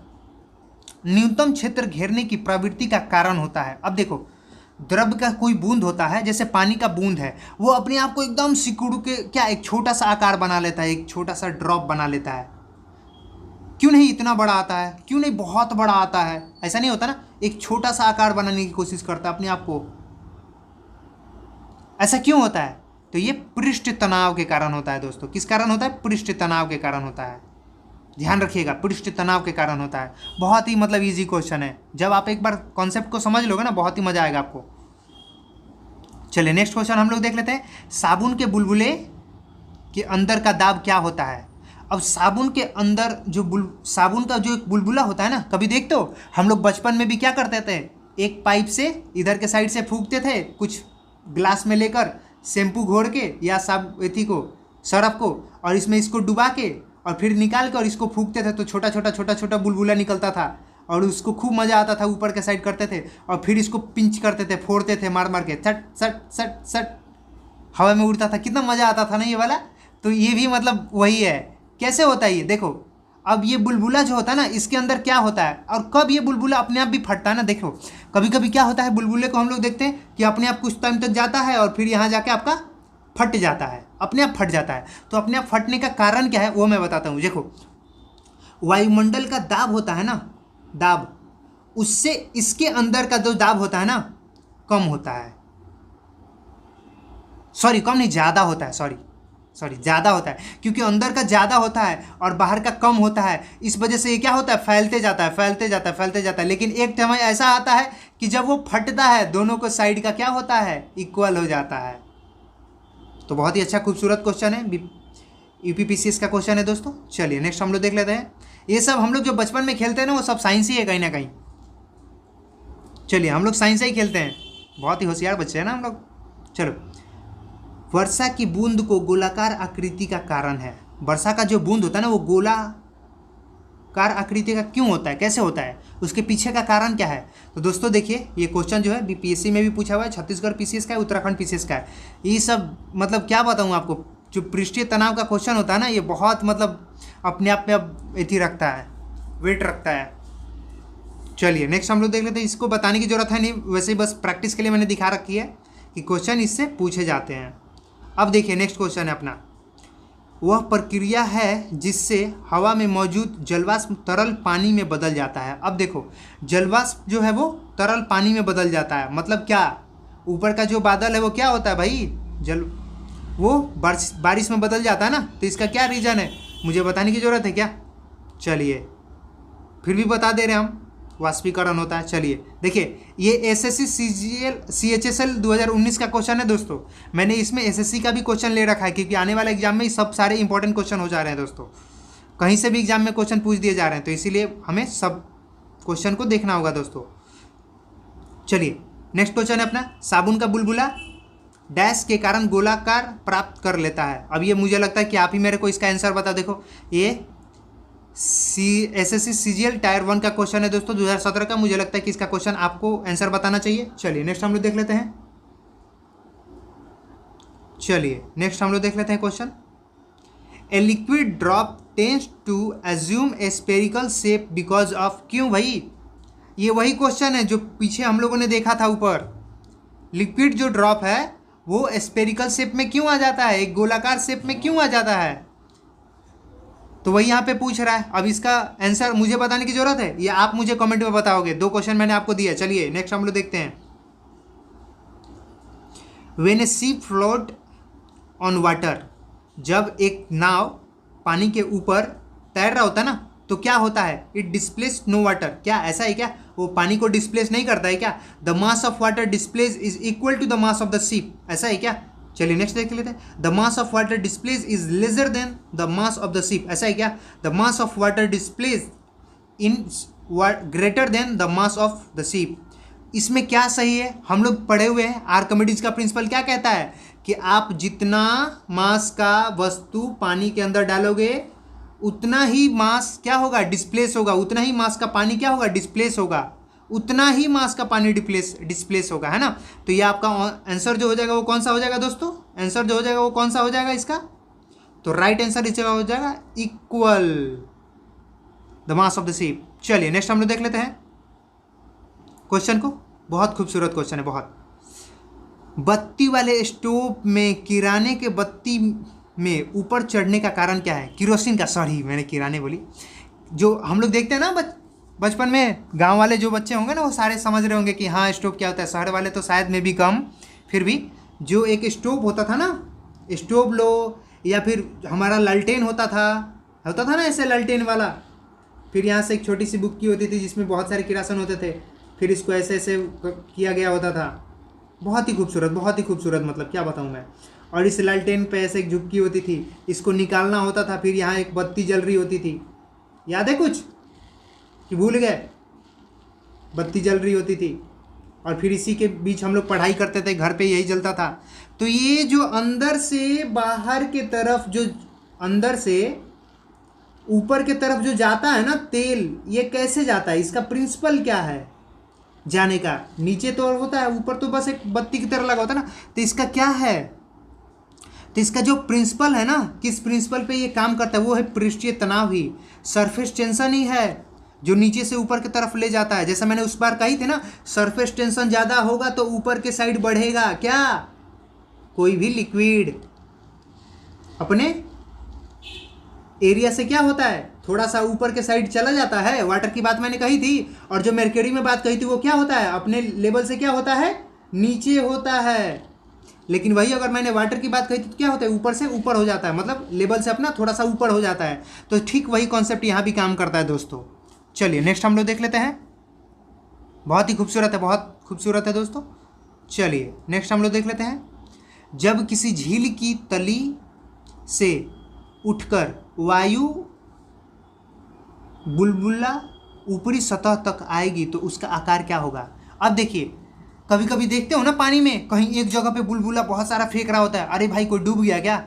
न्यूनतम क्षेत्र घेरने की प्रवृत्ति का कारण होता है। अब देखो द्रव्य का कोई बूंद होता है, जैसे पानी का बूंद है, वो अपने आप को एकदम सिकुड़ के क्या एक छोटा सा आकार बना लेता है, एक छोटा सा ड्रॉप बना लेता है। क्यों नहीं इतना बड़ा आता है, क्यों नहीं बहुत बड़ा आता है, ऐसा नहीं होता ना, एक छोटा सा आकार बनाने की कोशिश करता है अपने आप को। ऐसा क्यों होता है, तो ये पृष्ठ तनाव के कारण होता है दोस्तों। किस कारण होता है, पृष्ठ तनाव के कारण होता है। ध्यान रखिएगा, पृष्ठ तनाव के कारण होता है। बहुत ही मतलब इजी क्वेश्चन है, जब आप एक बार कॉन्सेप्ट को समझ लोगे ना, बहुत ही मजा आएगा आपको। चलिए नेक्स्ट क्वेश्चन हम लोग देख लेते हैं। साबुन के बुलबुले के अंदर का दाब क्या होता है? अब साबुन के अंदर जो साबुन का जो एक बुलबुला होता है ना, कभी देखते हो हम लोग बचपन में भी क्या करते थे, एक पाइप से इधर के साइड से फूंकते थे, कुछ ग्लास में लेकर शैम्पू घोर के या एथी को सरफ को, और इसमें इसको डुबा के और फिर निकाल कर इसको फूंकते थे तो छोटा छोटा बुलबुला निकलता था और उसको खूब मज़ा आता था। ऊपर के साइड करते थे और फिर इसको पिंच करते थे, फोड़ते थे मार मार के, सट सट सट सट हवा में उड़ता था। कितना मज़ा आता था ना ये वाला। तो ये भी मतलब वही है। कैसे होता है ये देखो। अब ये बुलबुला जो होता है ना, इसके अंदर क्या होता है और कब ये बुलबुला अपने आप भी फटता है ना। देखो कभी कभी क्या होता है, बुलबुले को हम लोग देखते हैं कि अपने आप कुछ टाइम तक जाता है और फिर यहाँ जाके आपका फट जाता है, अपने आप फट जाता है। तो अपने आप फटने का कारण क्या है वो मैं बताता हूँ। देखो वायुमंडल का दाब होता है ना, दाब, उससे इसके अंदर का जो दाब होता है ना कम होता है। सॉरी कम नहीं, ज़्यादा होता है। सॉरी ज़्यादा होता है, क्योंकि अंदर का ज़्यादा होता है और बाहर का कम होता है। इस वजह से ये क्या होता है, फैलते जाता है फैलते जाता है फैलते जाता है। लेकिन एक समय ऐसा आता है कि जब वो फटता है दोनों को साइड का क्या होता है, इक्वल हो जाता है। तो बहुत ही अच्छा खूबसूरत क्वेश्चन है, यूपीपीसीएस का क्वेश्चन है दोस्तों। चलिए नेक्स्ट हम लोग देख लेते हैं। ये सब हम लोग जो बचपन में खेलते हैं ना वो सब साइंस ही है कहीं ना कहीं। चलिए हम लोग साइंस ही खेलते हैं, बहुत ही होशियार बच्चे हैं ना हम लोग। चलो, वर्षा की बूंद को गोलाकार आकृति का कारण है। वर्षा का जो बूंद होता है ना वो गोलाकार आकृति का क्यों होता है, कैसे होता है, उसके पीछे का कारण क्या है? तो दोस्तों देखिए ये क्वेश्चन जो है बीपीएससी में भी पूछा हुआ है, छत्तीसगढ़ पीसीएस का है, उत्तराखंड पीसीएस का है। ये सब मतलब क्या बताऊँ आपको, जो पृष्ठीय तनाव का क्वेश्चन होता है ना, ये बहुत मतलब अपने आप में अब एथी रखता है, वेट रखता है। चलिए नेक्स्ट हम लोग देख लेते हैं। इसको बताने की जरूरत है नहीं, वैसे ही बस प्रैक्टिस के लिए मैंने दिखा रखी है कि क्वेश्चन इससे पूछे जाते हैं। अब देखिए नेक्स्ट क्वेश्चन है अपना, वह प्रक्रिया है जिससे हवा में मौजूद जलवाष्प तरल पानी में बदल जाता है। अब देखो जलवाष्प जो है वो तरल पानी में बदल जाता है, मतलब क्या, ऊपर का जो बादल है वो क्या होता है भाई, वो बारिश में बदल जाता है ना। तो इसका क्या रीज़न है, मुझे बताने की ज़रूरत है क्या? चलिए फिर भी बता दे रहे हैं हम, वाष्पीकरण होता है। चलिए देखिए ये एसएससी सीएचएसएल 2019 का क्वेश्चन है दोस्तों। मैंने इसमें एसएससी का भी क्वेश्चन ले रखा है क्योंकि आने वाले एग्जाम में सब सारे इंपॉर्टेंट क्वेश्चन हो जा रहे हैं दोस्तों, कहीं से भी एग्जाम में क्वेश्चन पूछ दिए जा रहे हैं, तो इसीलिए हमें सब क्वेश्चन को देखना होगा दोस्तों। चलिए नेक्स्ट क्वेश्चन है अपना, साबुन का बुलबुला डैश के कारण गोलाकार प्राप्त कर लेता है। अब ये मुझे लगता है कि आप ही मेरे को इसका आंसर बता। देखो ये एसएससी सीजीएल टायर 1 का क्वेश्चन है दोस्तों 2017 का। मुझे लगता है कि इसका क्वेश्चन आपको आंसर बताना चाहिए। चलिए नेक्स्ट हम लोग देख लेते हैं। Question, a liquid drop tends to assume a spherical shape because of, क्यों भाई? ये वही क्वेश्चन है जो पीछे हम लोगों ने देखा था ऊपर। लिक्विड जो ड्रॉप है वो स्फेरिकल शेप में क्यों आ जाता है, एक गोलाकार शेप में क्यों आ जाता है, तो वही यहाँ पे पूछ रहा है। अब इसका आंसर मुझे बताने की जरूरत है या आप मुझे कमेंट में बताओगे? 2 क्वेश्चन मैंने आपको दिया। चलिए नेक्स्ट हम लोग देखते हैं। When A ship float on water, जब एक नाव पानी के ऊपर तैर रहा होता है ना तो क्या होता है, इट डिस्प्लेस नो वाटर, क्या ऐसा है क्या, वो पानी को डिस्प्लेस नहीं करता है क्या? The mass of water displace is equal to the mass of the ship, ऐसा है क्या? चलिए नेक्स्ट देख लेते हैं। The mass of water displace is lesser than the mass of the ship, ऐसा है क्या? The mass of water displace in greater than the mass of the ship. इसमें क्या सही है, हम लोग पढ़े हुए हैं आर्किमिडीज का प्रिंसिपल क्या कहता है कि आप जितना मास का वस्तु पानी के अंदर डालोगे उतना ही मास क्या होगा, डिस्प्लेस होगा, उतना ही मास का पानी क्या होगा, डिस्प्लेस होगा, उतना ही मास का पानी डिस्प्लेस होगा, है ना। तो ये आपका आंसर जो हो जाएगा वो कौन सा हो जाएगा दोस्तों, आंसर जो हो जाएगा वो कौन सा हो जाएगा इसका, तो राइट आंसर इस जगह हो जाएगा equal the mass of the ship. चलिए नेक्स्ट हम लोग देख लेते हैं क्वेश्चन को, बहुत खूबसूरत क्वेश्चन है बहुत। बत्ती वाले स्टोव में किराने के बत्ती में ऊपर चढ़ने का कारण क्या है, किरोसिन का, सॉरी मैंने किराने बोली। जो हम लोग देखते हैं ना बचपन में, गांव वाले जो बच्चे होंगे ना वो सारे समझ रहे होंगे कि हाँ स्टोव क्या होता है, शहर वाले तो शायद में भी कम, फिर भी जो एक स्टोव होता था ना, स्टोव लो या फिर हमारा लालटेन होता था ना ऐसे लालटेन वाला, फिर यहाँ से एक छोटी सी बुक्की होती थी जिसमें बहुत सारे किरासन होते थे, फिर इसको ऐसे ऐसे किया गया होता था, बहुत ही खूबसूरत, बहुत ही खूबसूरत, मतलब क्या बताऊँ मैं। और इस लालटेन पे ऐसे एक झुक्की होती थी, इसको निकालना होता था, फिर यहाँ एक बत्ती जल रही होती थी। याद है कुछ कि भूल गए? बत्ती जल रही होती थी और फिर इसी के बीच हम लोग पढ़ाई करते थे, घर पे यही जलता था। तो ये जो अंदर से बाहर के तरफ, जो अंदर से ऊपर के तरफ जो जाता है ना तेल, ये कैसे जाता है, इसका प्रिंसिपल क्या है जाने का? नीचे तो और होता है, ऊपर तो बस एक बत्ती की तरह लगा होता है ना। तो इसका क्या है? तो इसका जो प्रिंसिपल है ना, किस प्रिंसिपल पे ये काम करता है, वो है पृष्ठीय तनाव ही, सरफेस टेंशन ही है जो नीचे से ऊपर की तरफ ले जाता है। जैसा मैंने उस बार कही थी ना, सरफेस टेंशन ज़्यादा होगा तो ऊपर के साइड बढ़ेगा। क्या? कोई भी लिक्विड अपने एरिया से क्या होता है, थोड़ा सा ऊपर के साइड चला जाता है। वाटर की बात मैंने कही थी, और जो मर्क्यूरी में बात कही थी वो क्या होता है, अपने लेवल से क्या होता है, नीचे होता है। लेकिन वही अगर मैंने वाटर की बात कही थी तो क्या होता है, ऊपर से ऊपर हो जाता है, मतलब लेवल से अपना थोड़ा सा ऊपर हो जाता है। तो ठीक वही कॉन्सेप्ट यहाँ भी काम करता है दोस्तों। चलिए नेक्स्ट हम लोग देख लेते हैं। बहुत ही खूबसूरत है, बहुत खूबसूरत है दोस्तों। चलिए नेक्स्ट हम लोग देख लेते हैं। जब किसी झील की तली से उठकर वायु बुलबुला ऊपरी सतह तक आएगी तो उसका आकार क्या होगा? अब देखिए, कभी कभी देखते हो ना पानी में कहीं एक जगह पे बुलबुला बहुत सारा फेंक रहा होता है, अरे भाई कोई डूब गया क्या?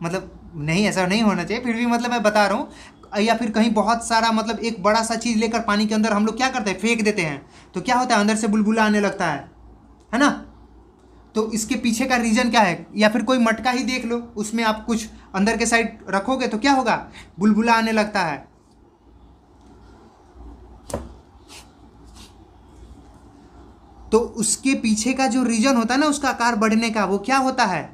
मतलब नहीं, ऐसा नहीं होना चाहिए, फिर भी मतलब मैं बता रहा हूँ। या फिर कहीं बहुत सारा, मतलब एक बड़ा सा चीज़ लेकर पानी के अंदर हम लोग क्या करते हैं, फेंक देते हैं, तो क्या होता है, अंदर से बुलबुला आने लगता है ना। तो इसके पीछे का रीज़न क्या है? या फिर कोई मटका ही देख लो, उसमें आप कुछ अंदर के साइड रखोगे तो क्या होगा, बुलबुला आने लगता है। तो उसके पीछे का जो रीजन होता है ना उसका आकार बढ़ने का, वो क्या होता है?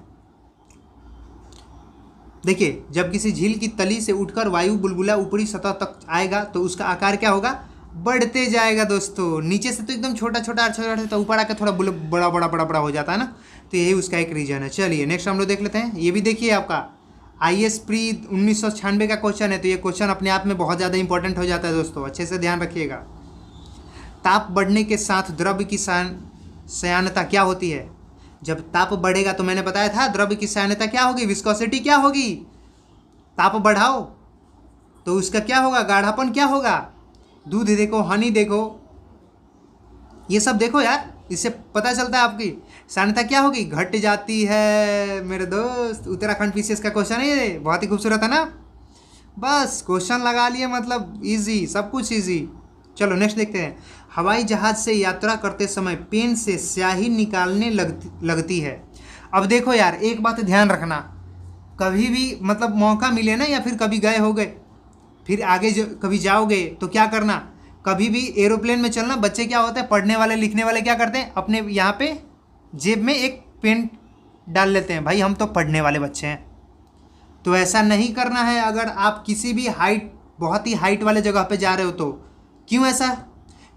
देखिए, जब किसी झील की तली से उठकर वायु बुलबुला ऊपरी सतह तक आएगा तो उसका आकार क्या होगा, बढ़ते जाएगा दोस्तों। नीचे से तो एकदम छोटा छोटा छोटा, तो ऊपर आकर थोड़ा बड़ा बड़ा बड़ा बड़ा हो जाता है ना। तो यही उसका एक रीजन है। चलिए नेक्स्ट हम लोग देख लेते हैं। ये भी देखिए, आपका IAS प्री 1996 का क्वेश्चन है। तो ये क्वेश्चन अपने आप में बहुत ज़्यादा इंपॉर्टेंट हो जाता है दोस्तों, अच्छे से ध्यान रखिएगा। ताप बढ़ने के साथ द्रव्य की श्यानता क्या होती है? जब ताप बढ़ेगा तो मैंने बताया था द्रव्य की श्यानता क्या होगी, विस्कोसिटी क्या होगी। ताप बढ़ाओ तो उसका क्या होगा, गाढ़ापन क्या होगा। दूध देखो, हनी देखो, ये सब देखो यार, इससे पता चलता है आपकी श्यानता क्या होगी, घट जाती है मेरे दोस्त। उत्तराखंड PCS का क्वेश्चन है ये, बहुत ही खूबसूरत है ना। बस क्वेश्चन लगा लिए, मतलब इजी, सब कुछ इजी। चलो नेक्स्ट देखते हैं। हवाई जहाज़ से यात्रा करते समय पेन से स्याही निकालने लगती है। अब देखो यार, एक बात ध्यान रखना, कभी भी मतलब मौका मिले ना, या फिर कभी गए हो गए, फिर आगे कभी जाओगे तो क्या करना, कभी भी एरोप्लेन में चलना, बच्चे क्या होते हैं, पढ़ने वाले लिखने वाले क्या करते हैं, अपने यहाँ पे जेब में एक पेन डाल लेते हैं। भाई हम तो पढ़ने वाले बच्चे हैं, तो ऐसा नहीं करना है। अगर आप किसी भी हाइट, बहुत ही हाइट वाले जगह पे जा रहे हो तो क्यों ऐसा,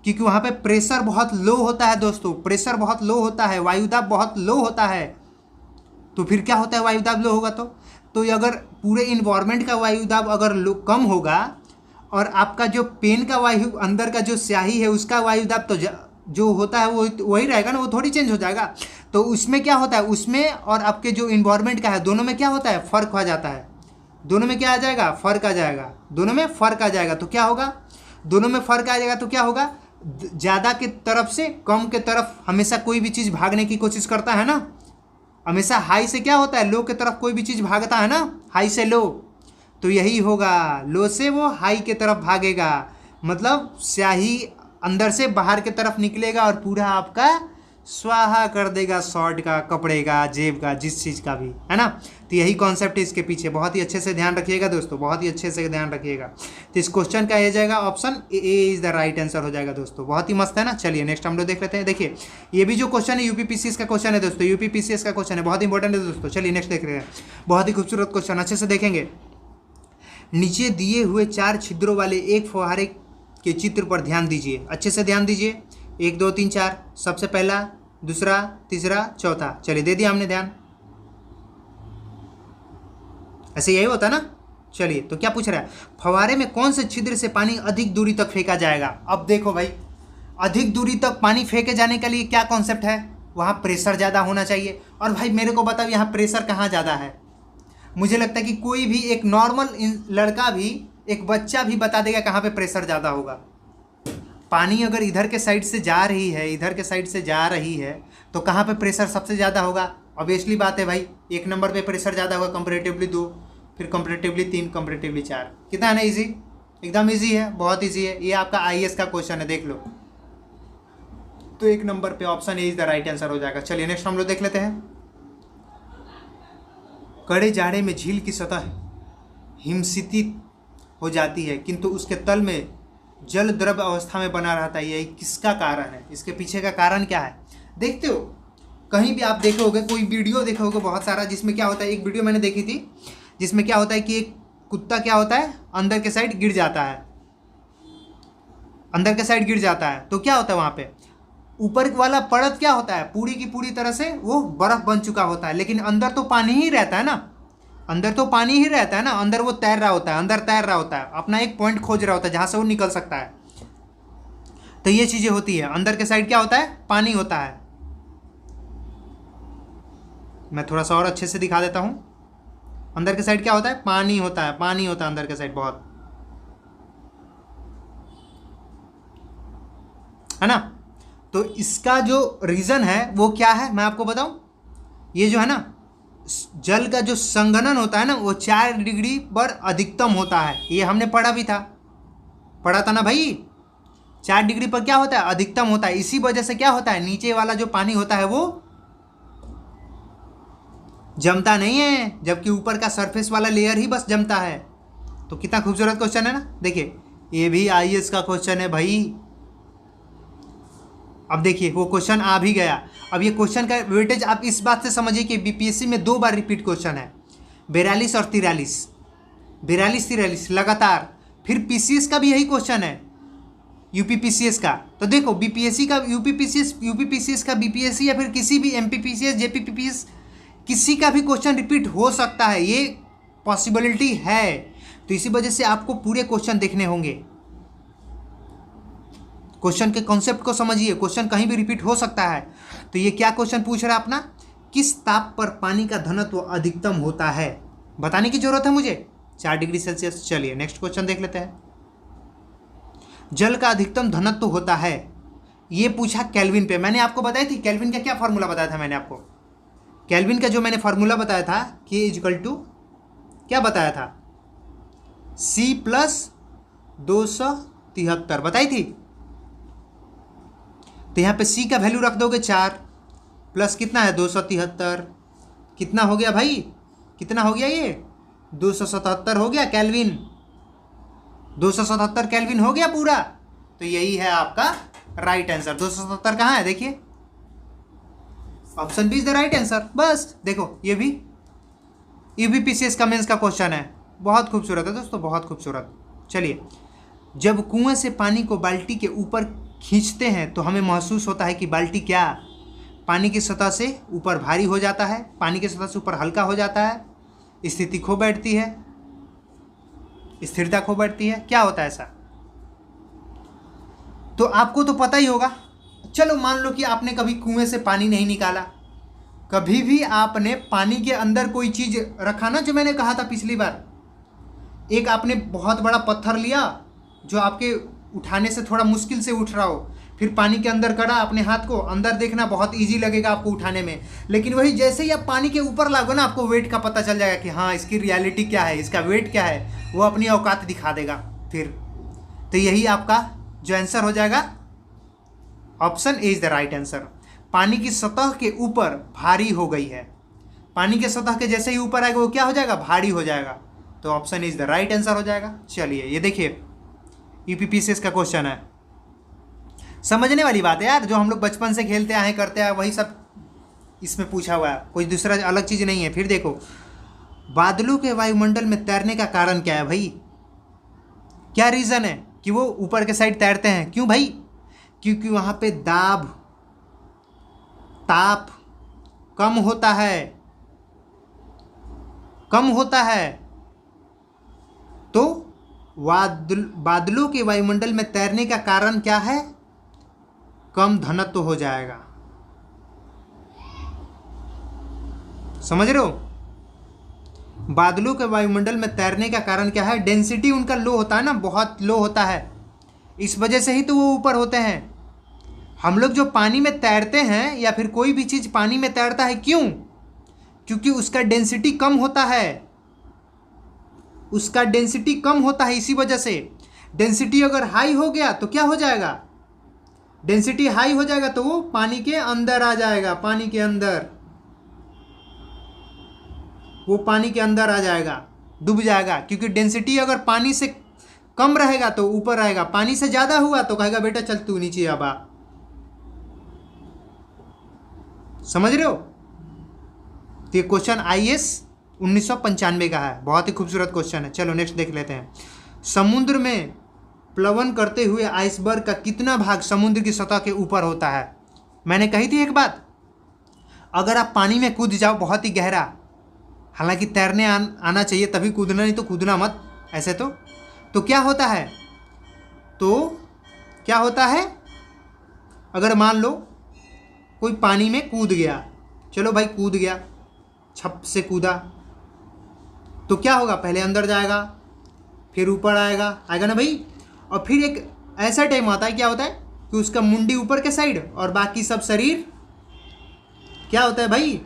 क्योंकि वहाँ पे प्रेशर बहुत लो होता है दोस्तों, प्रेशर बहुत लो होता है, वायुदाब बहुत लो होता है। तो फिर क्या होता है, वायुदाब लो होगा तो अगर पूरे इन्वायरमेंट का वायुदाब अगर कम होगा और आपका जो पेन का वायु अंदर का जो स्याही है उसका वायुदाब तो जो होता है वो वही रहेगा ना, वो थोड़ी चेंज हो जाएगा। तो उसमें क्या होता है, उसमें और आपके जो इन्वायरमेंट का है दोनों में क्या होता है, फ़र्क आ जाता है। दोनों में क्या आ जाएगा, फ़र्क आ जाएगा। दोनों में फ़र्क आ जाएगा तो क्या होगा, दोनों में फ़र्क आ जाएगा तो क्या होगा, ज़्यादा के तरफ से कम के तरफ हमेशा कोई भी चीज़ भागने की कोशिश करता है ना। हमेशा हाई से क्या होता है, लो की तरफ कोई भी चीज़ भागता है ना, हाई से लो। तो यही होगा, लो से वो हाई के तरफ भागेगा, मतलब स्याही अंदर से बाहर की तरफ निकलेगा और पूरा आपका स्वाहा कर देगा, शर्ट का, कपड़े का, जेब का, जिस चीज़ का भी है ना। तो यही कॉन्सेप्ट है इसके पीछे, बहुत ही अच्छे से ध्यान रखिएगा दोस्तों, बहुत ही अच्छे से ध्यान रखिएगा। तो इस क्वेश्चन का ये जाएगा option A is the right answer हो जाएगा दोस्तों, बहुत ही मस्त है ना। चलिए नेक्स्ट हम लोग देख लेते हैं। देखिए ये भी जो क्वेश्चन है UPPCS का क्वेश्चन है दोस्तों, UPPCS का क्वेश्चन है, बहुत इंपॉर्टेंट है दोस्तों। चलिए नेक्स्ट देख रहे हैं, बहुत ही खूबसूरत क्वेश्चन, अच्छे से देखेंगे। नीचे दिए हुए 4 छिद्रों वाले एक फुहारे के चित्र पर ध्यान दीजिए, अच्छे से ध्यान दीजिए। 1 2 3 4, सबसे पहला, दूसरा, तीसरा, चौथा। चलिए दे दिया हमने ध्यान, ऐसे यही होता ना। चलिए तो क्या पूछ रहा है, फव्वारे में कौन से छिद्र से पानी अधिक दूरी तक फेंका जाएगा। अब देखो भाई, अधिक दूरी तक पानी फेंके जाने के लिए क्या कॉन्सेप्ट है, वहाँ प्रेशर ज़्यादा होना चाहिए। और भाई मेरे को बताओ यहाँ प्रेशर कहाँ ज़्यादा है? मुझे लगता है कि कोई भी एक नॉर्मल लड़का भी, एक बच्चा भी बता देगा कहाँ पे प्रेशर ज़्यादा होगा। पानी अगर इधर के साइड से जा रही है, इधर के साइड से जा रही है, तो कहाँ पे प्रेशर सबसे ज़्यादा होगा? ऑब्वियसली बात है भाई, 1 नंबर पे प्रेशर ज़्यादा होगा, कंपैरेटिवली 2, फिर कंपैरेटिवली 3, कंपैरेटिवली 4। कितना है ना ईजी? एकदम ईजी है, बहुत ईजी है। ये आपका IAS का क्वेश्चन है, देख लो। तो 1 नंबर पे option A is the right answer हो जाएगा। चलिए नेक्स्ट हम लोग देख लेते हैं। कड़े जाड़े में झील की सतह हिमशीतित हो जाती है, किंतु उसके तल में जल द्रव अवस्था में बना रहता है। यही किसका कारण है? इसके पीछे का कारण क्या है? देखते हो कहीं भी आप देखे होगे, कोई वीडियो देखे होगे बहुत सारा, जिसमें क्या होता है, एक वीडियो मैंने देखी थी जिसमें क्या होता है कि एक कुत्ता क्या होता है, अंदर के साइड गिर जाता है, अंदर के साइड गिर जाता है। तो क्या होता है वहाँ पे ऊपर वाला परत क्या होता है, पूरी की पूरी तरह से वो बर्फ बन चुका होता है, लेकिन अंदर तो पानी ही रहता है ना, अंदर तो पानी ही रहता है ना, अंदर वो तैर रहा होता है, अंदर तैर रहा होता है, अपना एक पॉइंट खोज रहा होता है जहाँ से वो निकल सकता है। तो ये चीज़ें होती है। अंदर के साइड क्या होता है? पानी होता है। मैं थोड़ा सा और अच्छे से दिखा देता हूँ। अंदर के साइड क्या होता है? पानी होता है, पानी होता है अंदर के साइड, बहुत, है ना। तो इसका जो रीज़न है वो क्या है मैं आपको बताऊं। ये जो है ना, जल का जो संघनन होता है ना, वो 4 डिग्री पर अधिकतम होता है। ये हमने पढ़ा भी था, पढ़ा था ना भाई। 4 डिग्री पर क्या होता है? अधिकतम होता है। इसी वजह से क्या होता है, नीचे वाला जो पानी होता है वो जमता नहीं है, जबकि ऊपर का सरफेस वाला लेयर ही बस जमता है। तो कितना खूबसूरत क्वेश्चन है ना। देखिए ये भी IAS का क्वेश्चन है भाई। अब देखिए वो क्वेश्चन आ भी गया। अब ये क्वेश्चन का वेटेज आप इस बात से समझिए कि BPSC में 2 बार रिपीट क्वेश्चन है, 42 और 43, 42-43 लगातार। फिर PCS का भी यही क्वेश्चन है, UPPCS का। तो देखो BPSC का UPPCS का BPSC या फिर किसी भी MPPCS JPPPS किसी का भी क्वेश्चन रिपीट हो सकता है, ये पॉसिबिलिटी है। तो इसी वजह से आपको पूरे क्वेश्चन देखने होंगे। क्वेश्चन के कॉन्सेप्ट को समझिए, क्वेश्चन कहीं भी रिपीट हो सकता है। तो ये क्या क्वेश्चन पूछ रहा है अपना, किस ताप पर पानी का घनत्व अधिकतम होता है? बताने की जरूरत है मुझे, 4 डिग्री सेल्सियस। चलिए नेक्स्ट क्वेश्चन देख लेते हैं। जल का अधिकतम घनत्व होता है, ये पूछा केल्विन पे। मैंने आपको बताई थी केल्विन का क्या फार्मूला बताया था मैंने आपको। केल्विन का जो मैंने फार्मूला बताया था K = क्या बताया था, C+273 बताई थी। तो यहाँ पे C का वैल्यू रख दोगे 4, प्लस कितना है 273, कितना हो गया भाई, कितना हो गया ये 277 हो गया केल्विन, 277 केल्विन हो गया पूरा। तो यही है आपका राइट आंसर। 277 कहाँ है देखिए, option B is the right answer. बस देखो ये भी UPPCS का मेंस का क्वेश्चन है, बहुत खूबसूरत है दोस्तों, बहुत खूबसूरत। चलिए, जब कुएं से पानी को बाल्टी के ऊपर खींचते हैं तो हमें महसूस होता है कि बाल्टी क्या पानी की सतह से ऊपर भारी हो जाता है, पानी की सतह से ऊपर हल्का हो जाता है, स्थिति खो बैठती है, स्थिरता खो बैठती है, क्या होता है ऐसा? तो आपको तो पता ही होगा। चलो मान लो कि आपने कभी कुएं से पानी नहीं निकाला, कभी भी आपने पानी के अंदर कोई चीज़ रखा ना, जो मैंने कहा था पिछली बार, एक आपने बहुत बड़ा पत्थर लिया जो आपके उठाने से थोड़ा मुश्किल से उठ रहा हो, फिर पानी के अंदर करा अपने हाथ को, अंदर देखना बहुत इजी लगेगा आपको उठाने में, लेकिन वही जैसे ही आप पानी के ऊपर लागो ना, आपको वेट का पता चल जाएगा कि हाँ इसकी रियलिटी क्या है, इसका वेट क्या है, वो अपनी औकात दिखा देगा फिर। तो यही आपका जो आंसर हो जाएगा, option A is the right answer. पानी की सतह के ऊपर भारी हो गई है, पानी के सतह के जैसे ही ऊपर आएगा वो क्या हो जाएगा, भारी हो जाएगा। तो option is the right answer हो जाएगा। चलिए ये देखिए UPPCS का क्वेश्चन है, समझने वाली बात है यार, जो हम लोग बचपन से खेलते आए करते आए वही सब इसमें पूछा हुआ है, कोई दूसरा अलग चीज़ नहीं है। फिर देखो, बादलों के वायुमंडल में तैरने का कारण क्या है भाई, क्या रीज़न है कि वो ऊपर के साइड तैरते हैं? क्यों भाई? क्योंकि वहाँ पे ताप कम होता है, कम होता है। तो बादलों के वायुमंडल में तैरने का कारण क्या है? कम घनत्व हो जाएगा। समझ रहे हो? बादलों के वायुमंडल में तैरने का कारण क्या है? डेंसिटी उनका लो होता है ना, बहुत लो होता है, इस वजह से ही तो वो ऊपर होते हैं। हम लोग जो पानी में तैरते हैं या फिर कोई भी चीज़ पानी में तैरता है, क्यों? क्योंकि उसका डेंसिटी कम होता है, उसका डेंसिटी कम होता है, इसी वजह से। डेंसिटी अगर हाई हो गया तो क्या हो जाएगा? डेंसिटी हाई हो जाएगा तो वो पानी के अंदर आ जाएगा, पानी के अंदर, वो पानी के अंदर आ जाएगा, डूब जाएगा। क्योंकि डेंसिटी अगर पानी से कम रहेगा तो ऊपर रहेगा, पानी से ज़्यादा हुआ तो कहेगा बेटा चल तू नीचे अब आ। समझ रहे हो? तो ये क्वेश्चन IAS 1995 का है, बहुत ही खूबसूरत क्वेश्चन है। चलो नेक्स्ट देख लेते हैं। समुद्र में प्लवन करते हुए आइसबर्ग का कितना भाग समुद्र की सतह के ऊपर होता है? मैंने कही थी एक बात, अगर आप पानी में कूद जाओ बहुत ही गहरा, हालांकि तैरने आना चाहिए तभी कूदना, नहीं तो कूदना मत ऐसे। तो क्या होता है? तो क्या होता है? अगर मान लो कोई पानी में कूद गया, चलो भाई कूद गया, छप से कूदा, तो क्या होगा? पहले अंदर जाएगा, फिर ऊपर आएगा, आएगा ना भाई। और फिर एक ऐसा टाइम आता है, क्या होता है कि उसका मुंडी ऊपर के साइड और बाकी सब शरीर क्या होता है भाई?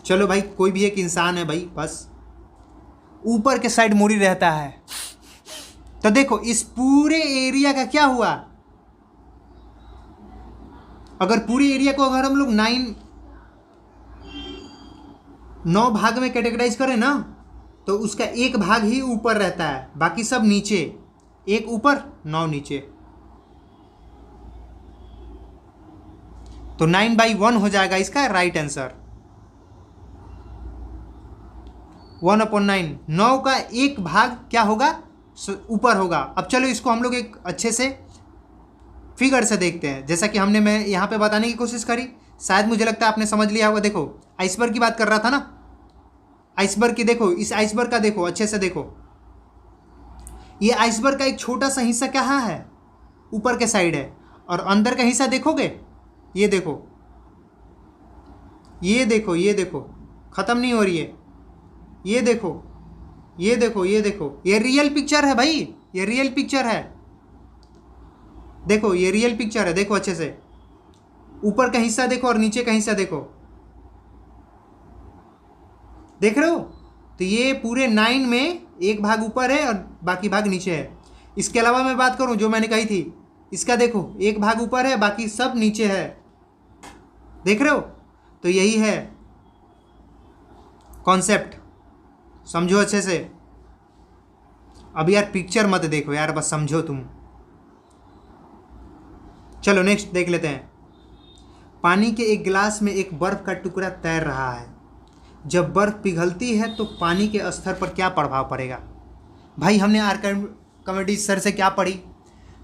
चलो भाई कोई भी एक इंसान है भाई, बस ऊपर के साइड मुड़ी रहता है। तो देखो इस पूरे एरिया का क्या हुआ? अगर पूरे एरिया को अगर हम लोग 9 भाग में कैटेगराइज करें ना, तो उसका एक भाग ही ऊपर रहता है, बाकी सब नीचे, एक ऊपर 9 नीचे। तो 9/1 हो जाएगा इसका राइट आंसर। 1/9, 9 का एक भाग क्या होगा? ऊपर होगा। अब चलो इसको हम लोग एक अच्छे से फिगर से देखते हैं, जैसा कि मैं यहाँ पे बताने की कोशिश करी, शायद मुझे लगता है आपने समझ लिया होगा। देखो आइसबर्ग की बात कर रहा था ना, आइसबर्ग की देखो, इस आइसबर्ग का देखो, अच्छे से देखो, ये आइसबर्ग का एक छोटा सा हिस्सा कहाँ है? ऊपर के साइड है। और अंदर का हिस्सा देखोगे, ये देखो, ये देखो, ये देखो, ख़त्म नहीं हो रही है, ये देखो, ये देखो, ये देखो, ये रियल पिक्चर है भाई, ये रियल पिक्चर है। देखो ये रियल पिक्चर है, देखो अच्छे से, ऊपर का हिस्सा देखो और नीचे का हिस्सा देखो, देख रहे हो? तो ये पूरे 9 में एक भाग ऊपर है और बाकी भाग नीचे है। इसके अलावा मैं बात करूं जो मैंने कही थी, इसका देखो एक भाग ऊपर है, बाकी सब नीचे है, देख रहे हो? तो यही है कॉन्सेप्ट, समझो अच्छे से। अब यार पिक्चर मत देखो यार, बस समझो तुम। चलो नेक्स्ट देख लेते हैं। पानी के एक गिलास में एक बर्फ का टुकड़ा तैर रहा है, जब बर्फ पिघलती है तो पानी के स्तर पर क्या प्रभाव पड़ेगा? भाई हमने आर्किमिडीज सर से क्या पढ़ी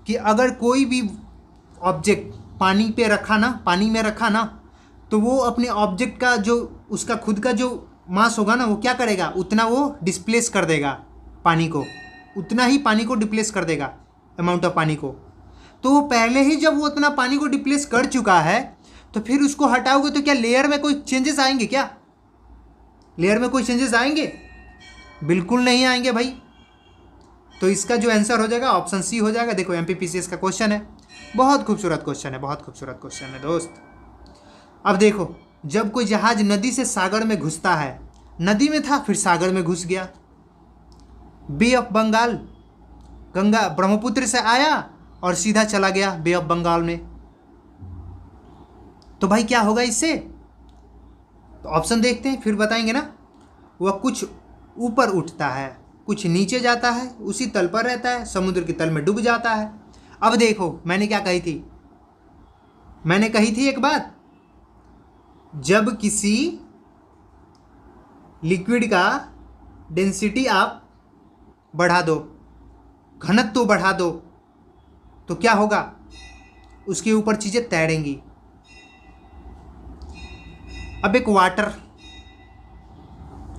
कि अगर कोई भी ऑब्जेक्ट पानी पे रखा ना, पानी में रखा ना, तो वो अपने ऑब्जेक्ट का जो उसका खुद का जो मास होगा ना, वो क्या करेगा? उतना वो डिस्प्लेस कर देगा पानी को, उतना ही पानी को डिप्लेस कर देगा, अमाउंट ऑफ पानी को। तो वो पहले ही जब वो उतना पानी को डिप्लेस कर चुका है, तो फिर उसको हटाओगे तो क्या लेयर में कोई चेंजेस आएंगे? क्या लेयर में कोई चेंजेस आएंगे? बिल्कुल नहीं आएंगे भाई। तो इसका जो आंसर हो जाएगा ऑप्शन सी हो जाएगा। देखो MPPCS का क्वेश्चन है, बहुत खूबसूरत क्वेश्चन है, बहुत खूबसूरत क्वेश्चन है दोस्त। अब देखो, जब कोई जहाज नदी से सागर में घुसता है, नदी में था फिर सागर में घुस गया, बे ऑफ बंगाल, गंगा ब्रह्मपुत्र से आया और सीधा चला गया बे ऑफ बंगाल में, तो भाई क्या होगा इससे? तो ऑप्शन देखते हैं फिर बताएंगे ना। वह कुछ ऊपर उठता है, कुछ नीचे जाता है, उसी तल पर रहता है, समुद्र के तल में डूब जाता है। अब देखो मैंने क्या कही थी, मैंने कही थी एक बात, जब किसी लिक्विड का डेंसिटी आप बढ़ा दो, घनत्व बढ़ा दो, तो क्या होगा? उसके ऊपर चीज़ें तैरेंगी। अब एक वाटर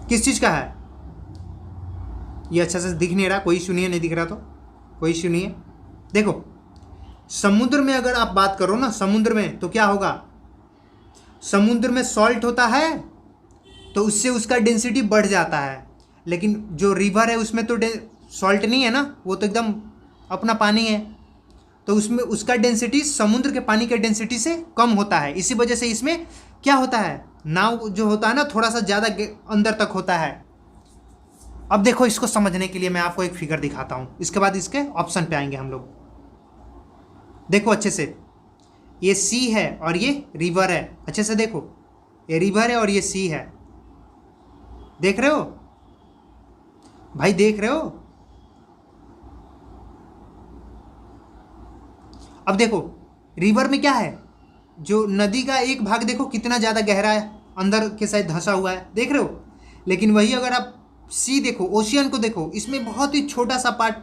किस चीज़ का है? ये अच्छा से दिख नहीं रहा, कोई सुनिए, नहीं दिख रहा तो कोई सुनिए। देखो समुद्र में अगर आप बात करो ना, समुद्र में तो क्या होगा? समुद्र में सॉल्ट होता है तो उससे उसका डेंसिटी बढ़ जाता है, लेकिन जो रिवर है उसमें तो सॉल्ट नहीं है ना, वो तो एकदम अपना पानी है, तो उसमें उसका डेंसिटी समुद्र के पानी के डेंसिटी से कम होता है। इसी वजह से इसमें क्या होता है, नाव जो होता है ना थोड़ा सा ज़्यादा अंदर तक होता है। अब देखो, इसको समझने के लिए मैं आपको एक फिगर दिखाता हूँ, इसके बाद इसके ऑप्शन पे आएंगे हम लोग। देखो अच्छे से, ये सी है और ये रिवर है। अच्छे से देखो, ये रिवर है और ये सी है। देख रहे हो भाई, देख रहे हो? अब देखो, रिवर में क्या है, जो नदी का एक भाग देखो कितना ज़्यादा गहरा है, अंदर के साइड धंसा हुआ है, देख रहे हो? लेकिन वही अगर आप सी देखो, ओशियन को देखो, इसमें बहुत ही छोटा सा पार्ट,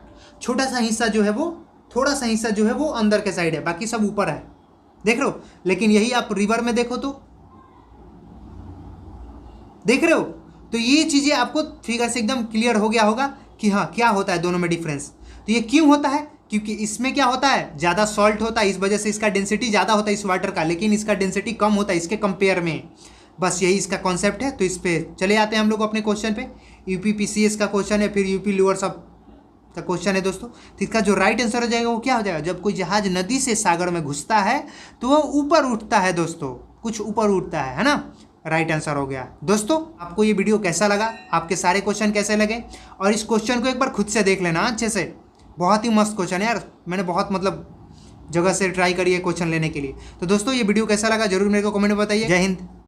छोटा सा हिस्सा जो है वो, थोड़ा सा हिस्सा जो है वो अंदर के साइड है, बाकी सब ऊपर है, देख रहे हो? लेकिन यही आप रिवर में देखो तो, देख रहे हो? तो ये चीज़ें आपको फिगर से एकदम क्लियर हो गया होगा कि हाँ क्या होता है दोनों में डिफरेंस। तो ये क्यों होता है, क्योंकि इसमें क्या होता है, ज़्यादा सॉल्ट होता है, इस वजह से इसका डेंसिटी ज़्यादा होता है इस वाटर का, लेकिन इसका डेंसिटी कम होता है इसके कंपेयर में। बस यही इसका कॉन्सेप्ट है। तो इस पर चले आते हैं हम लोग अपने क्वेश्चन पे। यूपी पीसीएस का क्वेश्चन है, फिर यूपी लोअर सब का क्वेश्चन है दोस्तों। तो इसका जो राइट आंसर हो जाएगा वो क्या हो जाएगा, जब कोई जहाज नदी से सागर में घुसता है तो वो ऊपर उठता है दोस्तों, कुछ ऊपर उठता है ना। राइट आंसर हो गया। दोस्तों आपको ये वीडियो कैसा लगा, आपके सारे क्वेश्चन कैसे लगे, और इस क्वेश्चन को एक बार खुद से देख लेना अच्छे से, बहुत ही मस्त क्वेश्चन है यार, मैंने बहुत मतलब जगह से ट्राई करी है क्वेश्चन लेने के लिए। तो दोस्तों ये वीडियो कैसा लगा जरूर मेरे को कमेंट में बताइए। जय हिंद।